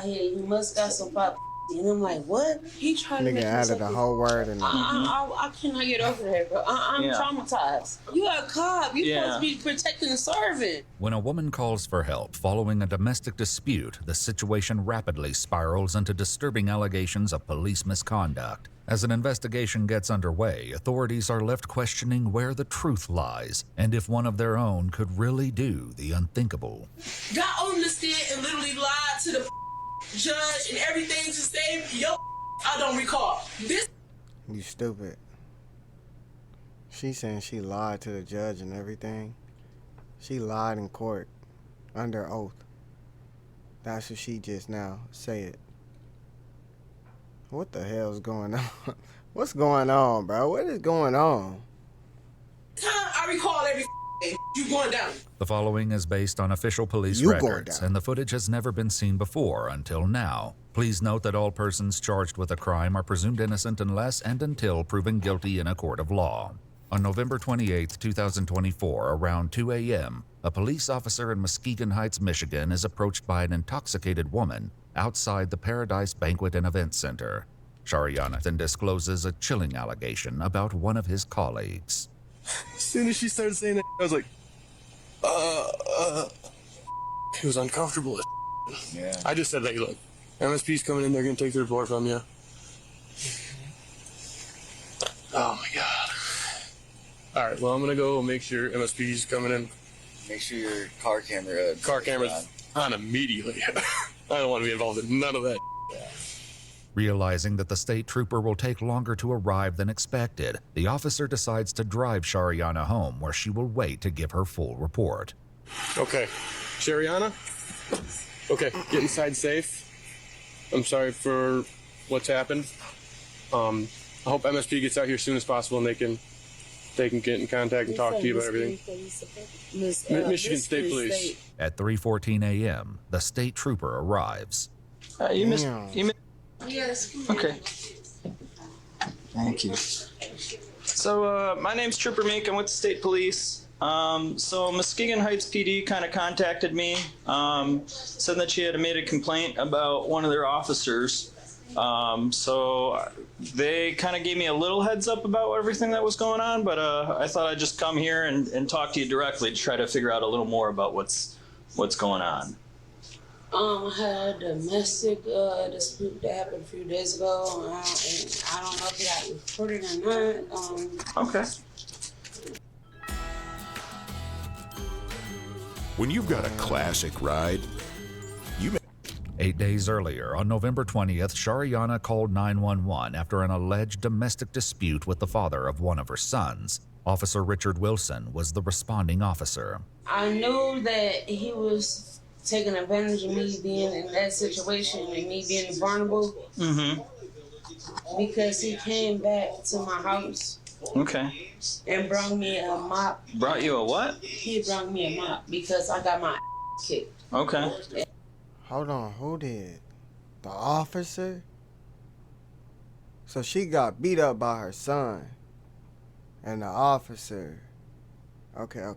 here, you must got some pop. And I'm like, what? He tried to Nigga make added a whole word in there. I cannot get over that, bro. I'm traumatized. You a cop. You supposed to be protecting the servant. When a woman calls for help following a domestic dispute, the situation rapidly spirals into disturbing allegations of police misconduct. As an investigation gets underway, authorities are left questioning where the truth lies and if one of their own could really do the unthinkable. Got on the stand and literally lied to the judge and everything to save yo. I don't recall this. You stupid. She saying she lied to the judge and everything. She lied in court under oath. That's what she just now said. What the hell's going on? What's going on, bro? What is going on? I recall every you going down. The following is based on official police records, and the footage has never been seen before until now. Please note that all persons charged with a crime are presumed innocent unless and until proven guilty in a court of law. On November 28, 2024, around 2 a.m., a police officer in Muskegon Heights, Michigan is approached by an intoxicated woman outside the Paradise Banquet and Event Center. Shariana then discloses a chilling allegation about one of his colleagues. As soon as she started saying that, I was like, it was uncomfortable. Yeah. I just said, like, look, MSP's coming in, they're gonna take the report from you. Oh my God. All right, well, I'm gonna go make sure MSP's coming in. Make sure your car camera's on immediately. I don't want to be involved in none of that. Realizing that the state trooper will take longer to arrive than expected, the officer decides to drive Shariana home, where she will wait to give her full report. Okay, Shariana? Okay, get inside safe. I'm sorry for what's happened. I hope MSP gets out here as soon as possible and they can get in contact and talk to you about everything. Michigan State Police. At 3:14 a.m., the state trooper arrives. You missed. Yes. Okay. Thank you. So, my name's Trooper Meek. I'm with the state police. So Muskegon Heights PD kind of contacted me, said that she had made a complaint about one of their officers. So they kind of gave me a little heads up about everything that was going on, but I thought I'd just come here and talk to you directly to try to figure out a little more about what's going on. I had a domestic dispute that happened a few days ago, and I don't know if it got reported or not. Okay. When you've got a classic ride, 8 days earlier, on November 20th, Shariana called 911 after an alleged domestic dispute with the father of one of her sons. Officer Richard Wilson was the responding officer. I knew that he was taking advantage of me being in that situation and me being vulnerable. Mm-hmm. Because he came back to my house. Okay. And brought me a mop. Brought you a what? He brought me a mop because I got my kicked. Okay. Hold on, who did? The officer? So she got beat up by her son. And the officer. Okay. And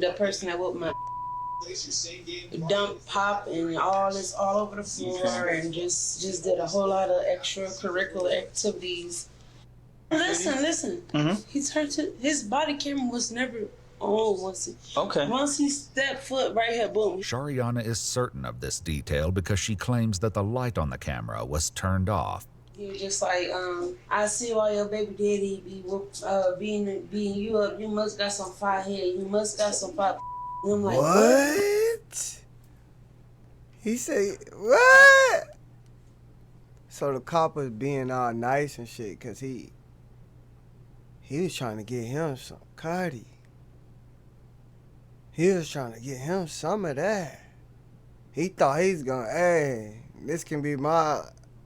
the person that whooped my dump pop and all this all over the floor and just did a whole lot of extracurricular activities. Listen. Mm-hmm. He turned to his body camera was never on once he stepped foot right here, boom. Shariana is certain of this detail because she claims that the light on the camera was turned off. He was just like, I see why your baby daddy beating you up. You must got some fire here. You must got some fire. And I'm like, what? He said, what? So the cop was being all nice and shit because he was trying to get him some cutty. He was trying to get him some of that. He thought he's gonna, hey, this can be my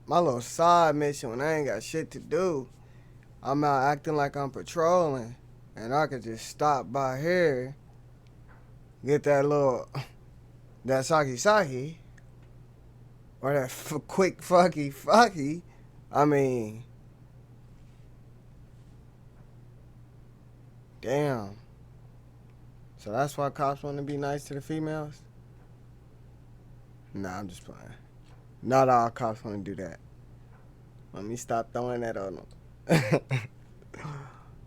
little side mission when I ain't got shit to do. I'm out acting like I'm patrolling, and I could just stop by here, get that saki, or that quick fucky. I mean, damn. So that's why cops want to be nice to the females? Nah, I'm just playing. Not all cops want to do that. Let me stop throwing that on them.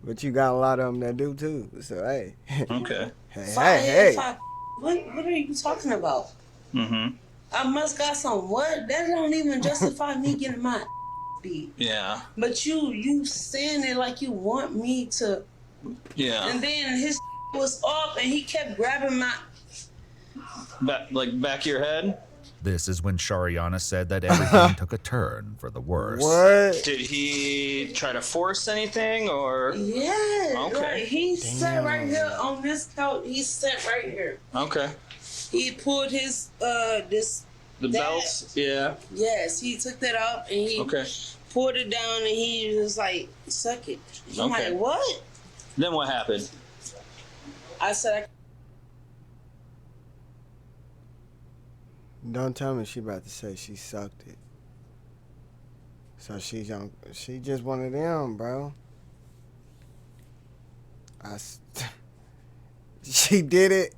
But you got a lot of them that do too. So hey. Okay. Hey. What are you talking about? Mm-hmm. I must got some what? That don't even justify me getting my beat. Yeah. But you saying it like you want me to. Yeah. And then his was off and he kept grabbing my. Back of your head? This is when Shariana said that everything took a turn for the worse. What? Did he try to force anything or? Yeah. Okay. Like he sat right here on this couch. He sat right here. Okay. He pulled his belts? Yeah. Yes, he took that out and he pulled it down and he was like, suck it. I'm like, what? Then what happened? I said, Don't tell me she about to say she sucked it. So she just one of them, bro. She did it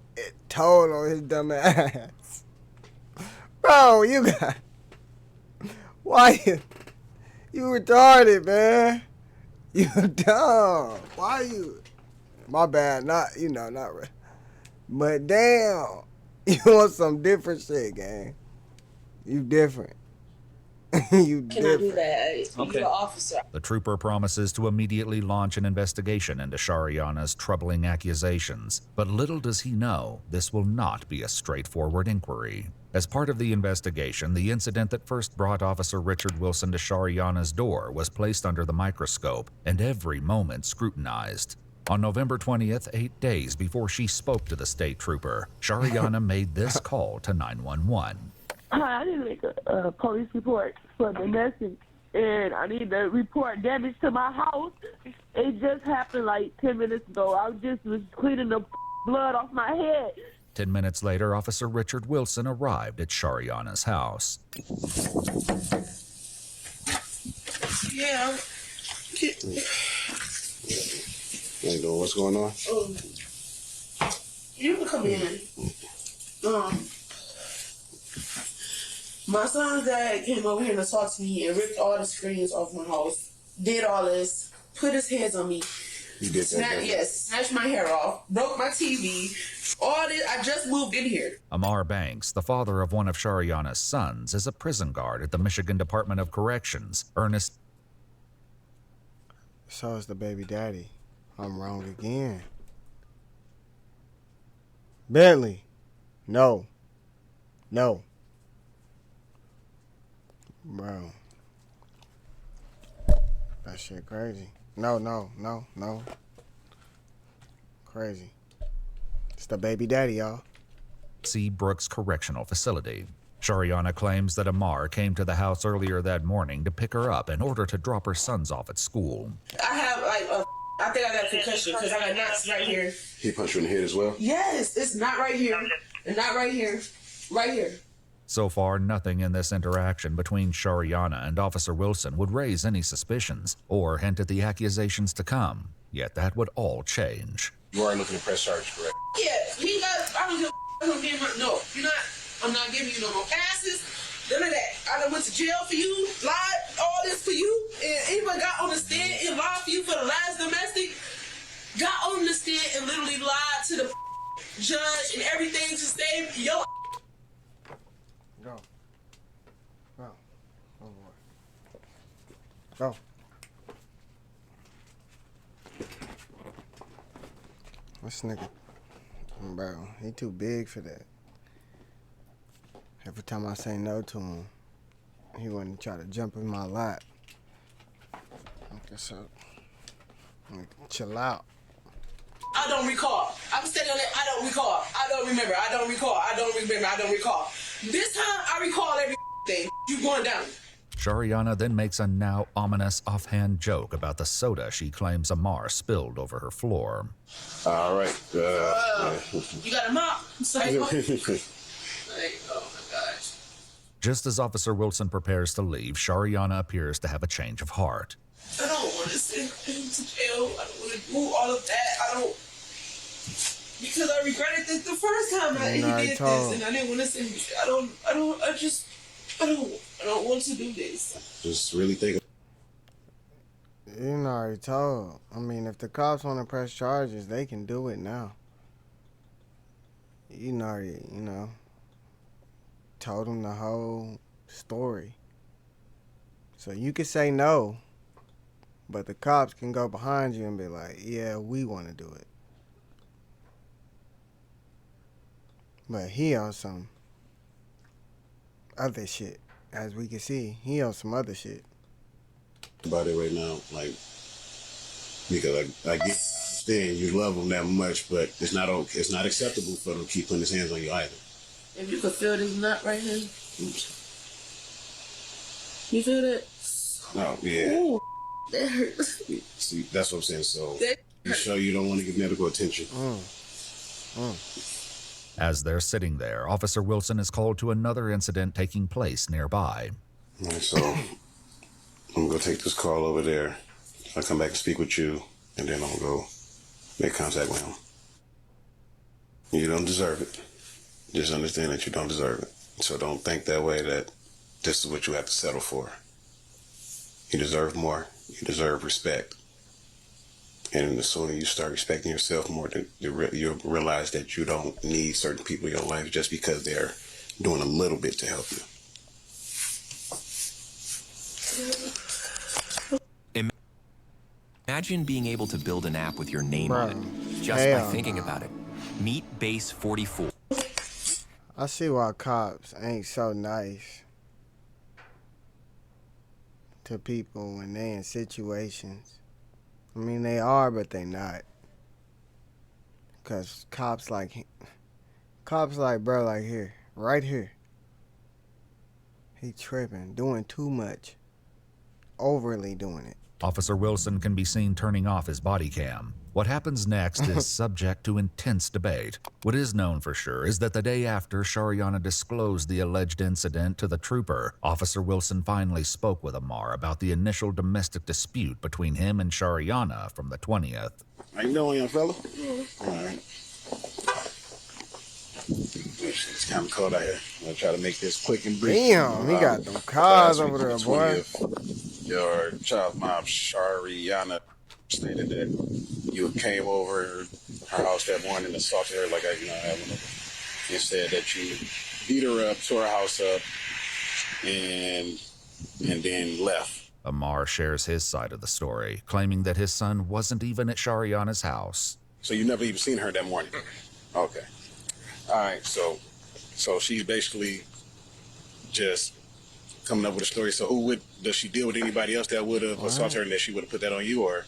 told on his dumb ass. Bro, why you retarded, man. You dumb. Why you? My bad, not right. But damn. You want some different shit, gang. You different. You can I do that? Okay. You're an officer. The trooper promises to immediately launch an investigation into Shariana's troubling accusations. But little does he know, this will not be a straightforward inquiry. As part of the investigation, the incident that first brought Officer Richard Wilson to Shariana's door was placed under the microscope and every moment scrutinized. On November 20th, 8 days before she spoke to the state trooper, Shariana made this call to 911. Hi, I need to make a police report for domestic, and I need to report damage to my house. It just happened like 10 minutes ago. I just was cleaning the blood off my head. 10 minutes later, Officer Richard Wilson arrived at Shariana's house. Yeah. How you doing? What's going on? You can come in. My son's dad came over here to talk to me and ripped all the screens off my house. Did all this. Put his hands on me. You did that? Yes. Snatched my hair off. Broke my TV. All this. I just moved in here. Amar Banks, the father of one of Shariana's sons, is a prison guard at the Michigan Department of Corrections. Ernest. So is the baby daddy. I'm wrong again. Bentley. No. Bro. That shit crazy. No. Crazy. It's the baby daddy, y'all. C. Brooks Correctional Facility. Shariana claims that Amar came to the house earlier that morning to pick her up in order to drop her sons off at school. I have I think I got a concussion because I got knots right here. He punched you in the head as well? Yes, it's not right here. And not right here. Right here. So far, nothing in this interaction between Shariana and Officer Wilson would raise any suspicions or hint at the accusations to come. Yet that would all change. You are looking to press charges, correct? Yeah, he got. I don't give a no. You're not. I'm not giving you no more passes. None of that. I done went to jail for you, lied, all this for you, and even got on the stand and lied for you for the last domestic. Got on the stand and literally lied to the judge and everything to save your. Go. Oh boy. Go. This nigga, bro, he too big for that. Every time I say no to him, he wanna try to jump in my lap. Okay, so chill out. I don't recall. I'm steady on that. I don't recall. I don't remember. I don't recall. I don't remember. I don't recall. This time, I recall everything. You going down. Shariana then makes a now ominous offhand joke about the soda she claims Amar spilled over her floor. All right. You got a mop? Sorry. Oh my gosh. Just as Officer Wilson prepares to leave, Shariana appears to have a change of heart. I don't want to send him to jail. I don't want to do all of that. I don't. Because I regretted this the first time he did this, and I didn't want to say. I don't want to do this. Just really think. You already told. I mean, if the cops want to press charges, they can do it now. You already, told them the whole story. So you can say no, but the cops can go behind you and be like, yeah, we want to do it. But he on some other shit. As we can see, he on some other shit. About it right now, like, because I understand you love him that much, but it's not acceptable for him to keep putting his hands on you either. If you could feel this nut right here, you feel that? Oh yeah. Ooh, that hurts. See, that's what I'm saying. So you sure you don't want to give medical attention? As they're sitting there, Officer Wilson is called to another incident taking place nearby. All right, so I'm gonna take this call over there. I'll come back and speak with you, and then I'll go make contact with him. You don't deserve it. Just understand that you don't deserve it. So don't think that way, that this is what you have to settle for. You deserve more. You deserve respect. And the sooner you start respecting yourself more, you'll realize that you don't need certain people in your life just because they're doing a little bit to help you. Imagine being able to build an app with your name on it, just by thinking about it. Meet Base 44. I see why cops ain't so nice to people when they in situations. I mean, they are, but they not. Because cops like, bro, like here, right here. He tripping, doing too much, overly doing it. Officer Wilson can be seen turning off his body cam. What happens next is subject to intense debate. What is known for sure is that the day after Shariana disclosed the alleged incident to the trooper, Officer Wilson finally spoke with Amar about the initial domestic dispute between him and Shariana from the 20th. How you doing, young fella? All right. It's kind of cold out here. I'm going to try to make this quick and brief. Damn, he got them cars over there, boy. Your child's mom, Shariana, stated that you came over her house that morning and assaulted her like and said that you beat her up, tore her house up, and then left. Amar shares his side of the story, claiming that his son wasn't even at Shariana's house. So you never even seen her that morning? Okay. All right, so she's basically just coming up with a story. So does she deal with anybody else that would have assaulted her and that she would have put that on you, or?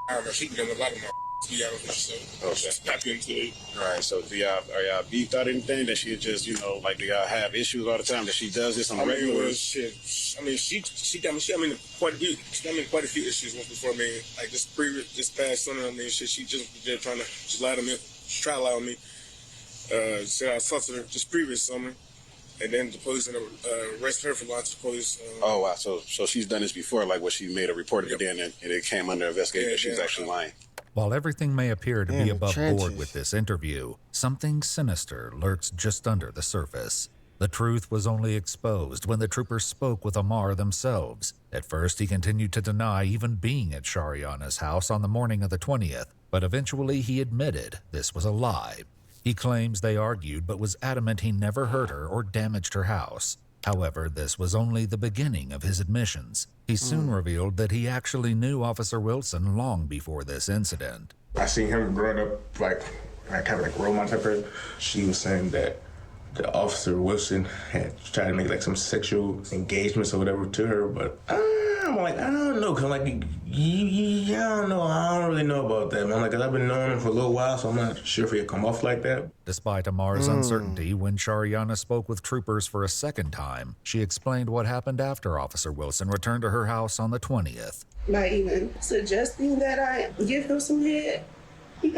I don't know, she can get a lot of my so that's not into it. All right, so are y'all beefed out anything that she just, do y'all have issues all the time that she does this on the regular? She got me, quite a few issues once before me. Like this past summer, she just trying to lie to me, try to lie on me. Said I assaulted her just previous summer. And then the police arrested her for lying to the police. Oh, wow. So she's done this before, like what she made a report of it then, and it came under investigation that she's actually lying. While everything may appear to be above board with this interview, something sinister lurks just under the surface. The truth was only exposed when the troopers spoke with Amar themselves. At first, he continued to deny even being at Shariana's house on the morning of the 20th, but eventually he admitted this was a lie. He claims they argued, but was adamant he never hurt her or damaged her house. However, this was only the beginning of his admissions. He soon revealed that he actually knew Officer Wilson long before this incident. I seen him growing up like kind of like role model type person. She was saying that the Officer Wilson had tried to make like some sexual engagements or whatever to her, but I'm like, I don't know, cause I'm like, I don't know, I don't really know about that, man. Like, cause I've been knowing him for a little while, so I'm not sure if he'd come off like that. Despite Amar's uncertainty, when Shariana spoke with troopers for a second time, she explained what happened after Officer Wilson returned to her house on the 20th. Not even suggesting that I give him some head. He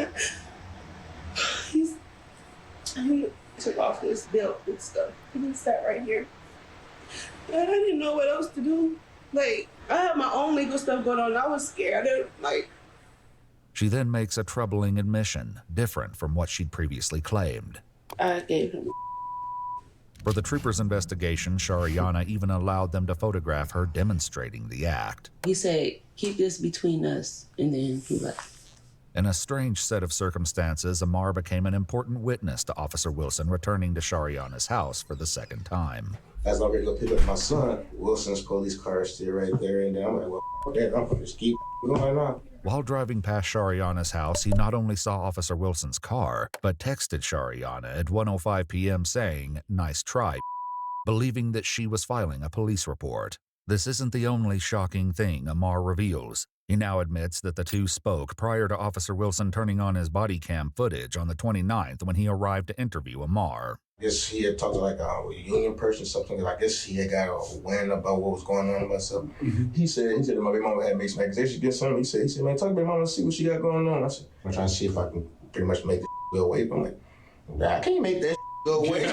took off his belt and stuff. He sat right here. And I didn't know what else to do. Like, I had my own legal stuff going on. I was scared. She then makes a troubling admission, different from what she'd previously claimed. I gave him. For the troopers' investigation, Shariana even allowed them to photograph her demonstrating the act. He said, keep this between us, and then he left. In a strange set of circumstances, Amar became an important witness to Officer Wilson returning to Shariana's house for the second time. As I'm ready to go pick up my son, Wilson's police car is still right there, and I'm like, well, Dad, I'm gonna just keep going on. While driving past Shariana's house, he not only saw Officer Wilson's car, but texted Shariana at 1:05 p.m. saying, "Nice try," believing that she was filing a police report. This isn't the only shocking thing Amar reveals. He now admits that the two spoke prior to Officer Wilson turning on his body cam footage on the 29th when he arrived to interview Amar. I guess he had talked to like a union person, something. I guess he had got a wind about what was going on with myself. He said that my baby mama had made some accusations against him. He said, man, talk to my mama and see what she got going on. I said, I'm trying to see if I can pretty much make this go away. But I'm like, nah, I can't make that go away.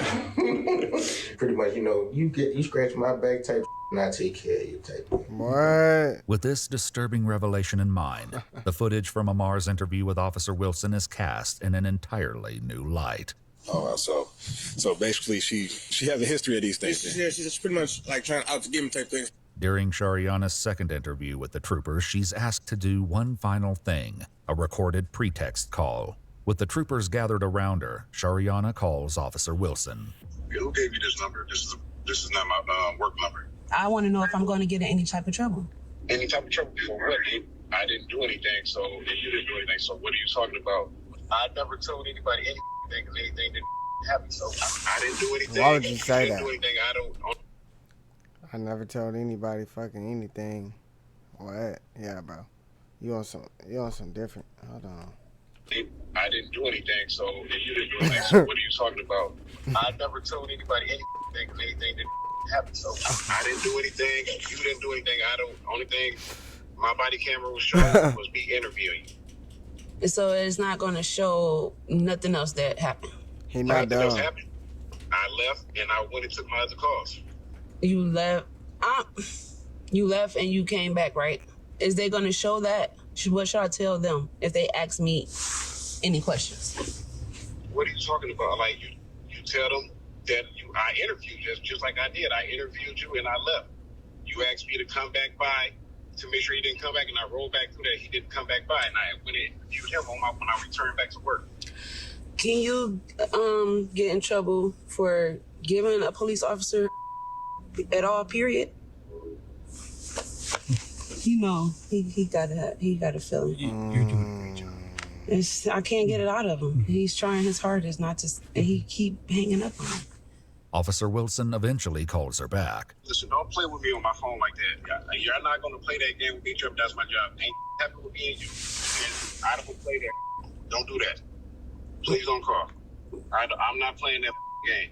Pretty much, you scratch my back type, and I take care of you type. What? With this disturbing revelation in mind, the footage from Amar's interview with Officer Wilson is cast in an entirely new light. Oh, so basically she has a history of these things. Yeah, she's pretty much like trying out to give him type thing. During Shariana's second interview with the troopers, she's asked to do one final thing, a recorded pretext call. With the troopers gathered around her, Shariana calls Officer Wilson. Who gave you this number? This is not my work number. I want to know if I'm going to get in any type of trouble. Any type of trouble for what? I didn't do anything, so and you didn't do anything, so what are you talking about? I never told anybody anything because anything didn't happen, so I didn't do anything. Why would you say that? Do anything, I never told anybody fucking anything. What? Yeah, bro. You on some different. Hold on. I didn't do anything, so and you didn't do anything, so what are you talking about? I never told anybody anything because anything didn't happen, so I didn't do anything, you didn't do anything, only thing my body camera was showing was me interviewing you. So it's not going to show nothing else that happened. He not nothing else done. happened. I left and I went and took my other calls. You left. You left and you came back, right? Is they going to show that? What should I tell them if they ask me any questions? What are you talking about? Like you tell them that I interviewed just like I did. I interviewed you and I left. You asked me to come back by to make sure he didn't come back, and I rolled back through that. He didn't come back by, and I went and interviewed him when I returned back to work. Can you get in trouble for giving a police officer at all? Period. He got a feeling. You do a great job. I can't get it out of him. He's trying his hardest not to. He keep hanging up on him. Officer Wilson eventually calls her back. Listen, don't play with me on my phone like that. You're not going to play that game with me, Trevor. That's my job. Ain't happy with me and you. And I don't play that. Don't do that. Please don't call. I'm not playing that game.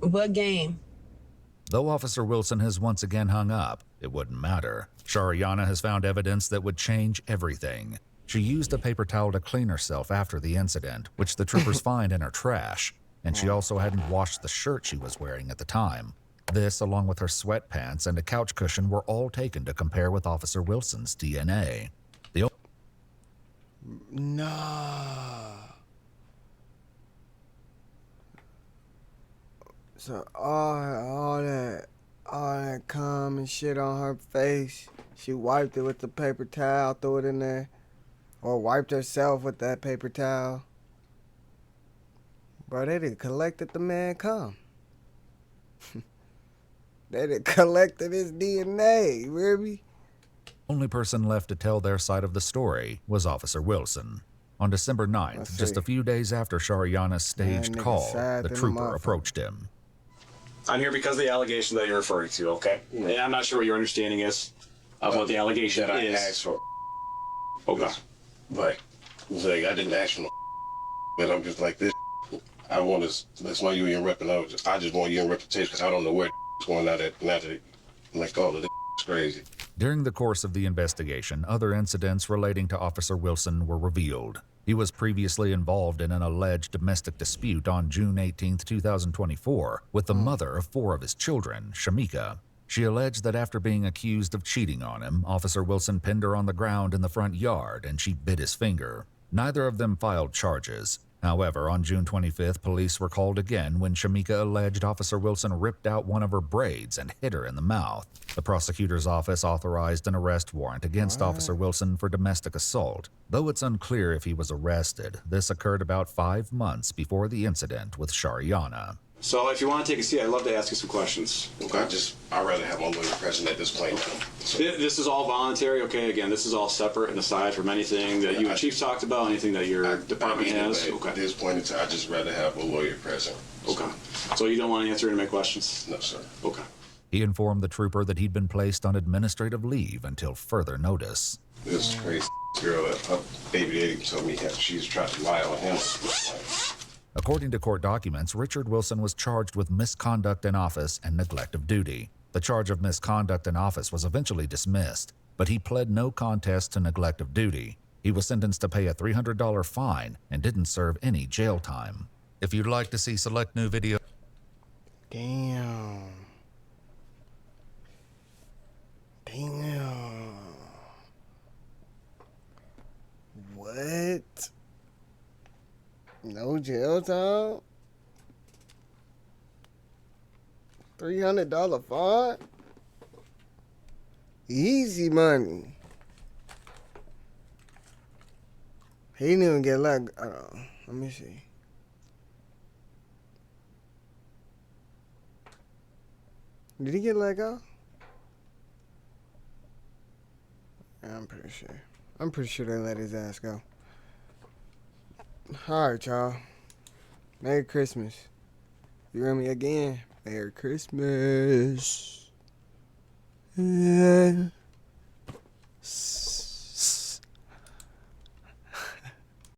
What game? Though Officer Wilson has once again hung up, it wouldn't matter. Shariana has found evidence that would change everything. She used a paper towel to clean herself after the incident, which the troopers find in her trash. And she also hadn't washed the shirt she was wearing at the time. This, along with her sweatpants and a couch cushion, were all taken to compare with Officer Wilson's DNA. Nah. So all that cum and shit on her face, she wiped it with the paper towel, threw it in there, or wiped herself with that paper towel. Bro, they done collected the man cum. They done collected his DNA, you hear me? Only person left to tell their side of the story was Officer Wilson. On December 9th, just a few days after Shariana's staged call, the trooper approached him. I'm here because of the allegation that you're referring to, okay? And I'm not sure what your understanding is of what the allegation that is. I asked for. Okay. But like, I didn't ask for no, but I'm just like this. I want to, that's why you in rep, and I just want you in reputation because I don't know where it's going now that like all of this is crazy. During the course of the investigation, other incidents relating to Officer Wilson were revealed. He was previously involved in an alleged domestic dispute on June 18, 2024, with the mother of 4 of his children, Shamika. She alleged that after being accused of cheating on him, Officer Wilson pinned her on the ground in the front yard and she bit his finger. Neither of them filed charges. However, on June 25th, police were called again when Shamika alleged Officer Wilson ripped out one of her braids and hit her in the mouth. The prosecutor's office authorized an arrest warrant against Officer Wilson for domestic assault. Though it's unclear if he was arrested, this occurred about 5 months before the incident with Shariana. So if you want to take a seat, I'd love to ask you some questions. Okay. I'd rather have my lawyer present at this point. This is all voluntary, okay? Again, this is all separate and aside from anything that you and Chief talked about, anything that your department has? Okay. At this point in time, I'd just rather have a lawyer present. Okay. So you don't want to answer any of my questions? No, sir. Okay. He informed the trooper that he'd been placed on administrative leave until further notice. This crazy girl that her baby daddy told me she's trying to lie on him. According to court documents, Richard Wilson was charged with misconduct in office and neglect of duty. The charge of misconduct in office was eventually dismissed, but he pled no contest to neglect of duty. He was sentenced to pay a $300 fine and didn't serve any jail time. If you'd like to see select new videos... Damn. What? No jail time? $300 fine? Easy money. He didn't even get let go. Let me see. Did he get let go? I'm pretty sure. I'm pretty sure they let his ass go. Alright, y'all. Merry Christmas. You hear me again? Merry Christmas.